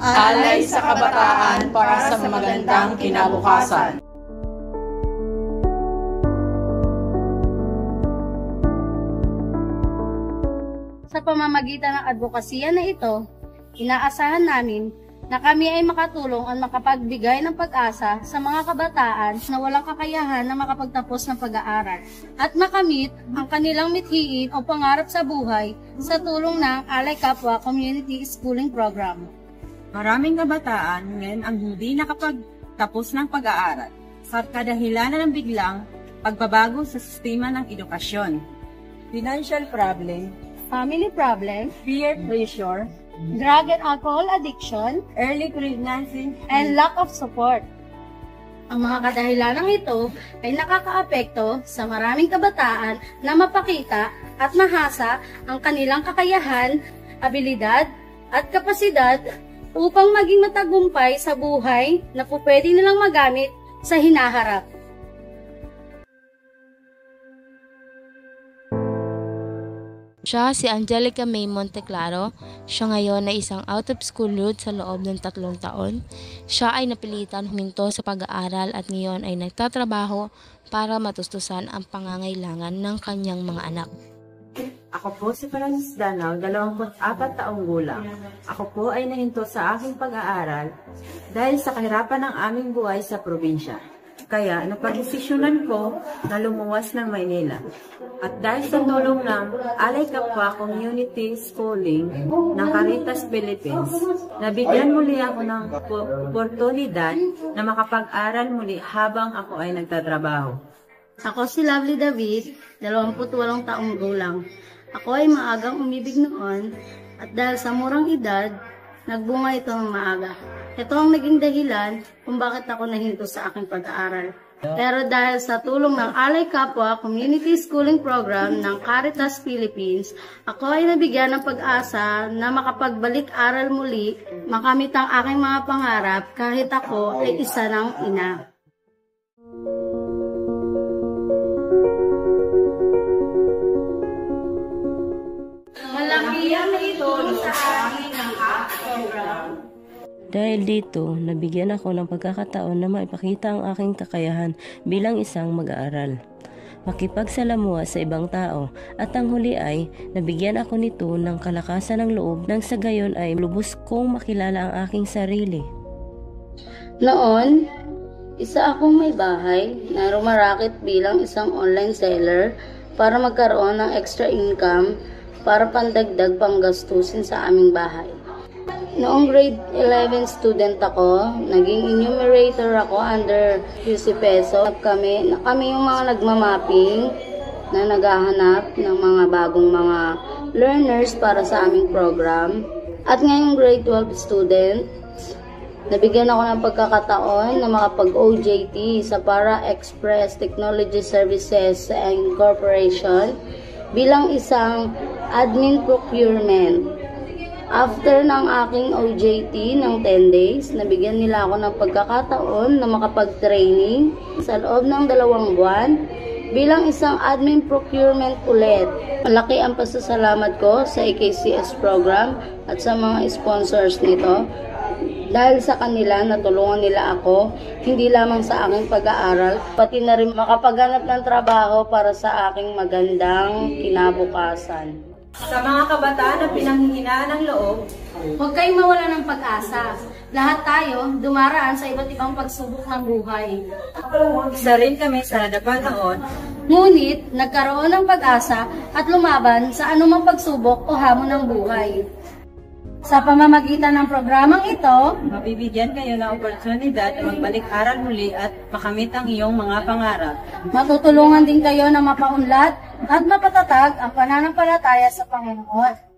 Alay sa kabataan para sa magandang kinabukasan. Sa pamamagitan ng advokasya na ito, inaasahan namin na kami ay makatulong at makapagbigay ng pag-asa sa mga kabataan na walang kakayahan na makapagtapos ng pag-aaral at makamit ang kanilang mithiin o pangarap sa buhay sa tulong ng Alay Kapwa Community Schooling Program. Maraming kabataan ngayon ang hindi nakapagtapos ng pag-aaral sa kadahilanan ng biglang pagbabago sa sistema ng edukasyon, financial problem, Family problem, peer pressure, drug and alcohol addiction, early pregnancy, and lack of support. Ang mga kadahilanang ito ay nakakaapekto sa maraming kabataan na mapakita at mahasa ang kanilang kakayahan, abilidad, at kapasidad upang maging matagumpay sa buhay na pwede nilang magamit sa hinaharap. Siya si Angelica May Monteclaro. Siya ngayon ay isang out-of-school youth sa loob ng 3 taon. Siya ay napilitan huminto sa pag-aaral at ngayon ay nagtatrabaho para matustusan ang pangangailangan ng kanyang mga anak. Ako po si Francis Danao, 24 taong gulang. Ako po ay nahinto sa aking pag-aaral dahil sa kahirapan ng aming buhay sa probinsya. Kaya napag-desisyonan ko na lumuwas ng Maynila. At dahil sa tulong ng Alay Kapwa Community Schooling ng Caritas Philippines, nabigyan muli ako ng oportunidad na makapag-aral muli habang ako ay nagtatrabaho. Ako si Lovely David, 28 taong gulang. Ako ay maagang umibig noon at dahil sa murang edad, nagbunga ito ng maaga. Ito ang naging dahilan kung bakit ako nahinto sa aking pag-aaral. Pero dahil sa tulong ng Alay Kapwa Community Schooling Program ng Caritas Philippines, ako ay nabigyan ng pag-asa na makapagbalik-aral muli, makamit ang aking mga pangarap kahit ako ay isa ng ina. Malaki ang naitulong sa akin ng program. Dahil dito, nabigyan ako ng pagkakataon na maipakita ang aking kakayahan bilang isang mag-aaral. Makipagsalamuha sa ibang tao at ang huli ay nabigyan ako nito ng kalakasan ng loob nang sa gayon ay lubos kong makilala ang aking sarili. Noon, isa akong may bahay na rumarakit bilang isang online seller para magkaroon ng extra income para pandagdag panggastusin sa aming bahay. Noong grade 11 student ako, naging enumerator ako under QC Peso. Kami yung mga nagmamapping na naghahanap ng mga bagong mga learners para sa aming program. At ngayong grade 12 student, nabigyan ako ng pagkakataon na makapag-OJT sa Para Express Technology Services Incorporation bilang isang admin procurement. After ng aking OJT ng 10 days, nabigyan nila ako ng pagkakataon na makapag-training sa loob ng 2 buwan bilang isang admin procurement ulit. Malaki ang pasasalamat ko sa AKCS program at sa mga sponsors nito. Dahil sa kanila, natulungan nila ako, hindi lamang sa aking pag-aaral, pati na rin makapaghanap ng trabaho para sa aking magandang kinabukasan. Sa mga kabataan na pinanghihinaan ng loob, huwag kayong mawala ng pag-asa. Lahat tayo dumaraan sa iba't ibang pagsubok ng buhay. isa rin kami sa nadapa noon. Ngunit, nagkaroon ng pag-asa at lumaban sa anumang pagsubok o hamon ng buhay. Sa pamamagitan ng programang ito, Mabibigyan kayo ng oportunidad na magbalik-aral muli at makamit ang iyong mga pangarap. matutulungan din kayo na mapaunlad at mapatatag ang pananampalataya sa Panginoon.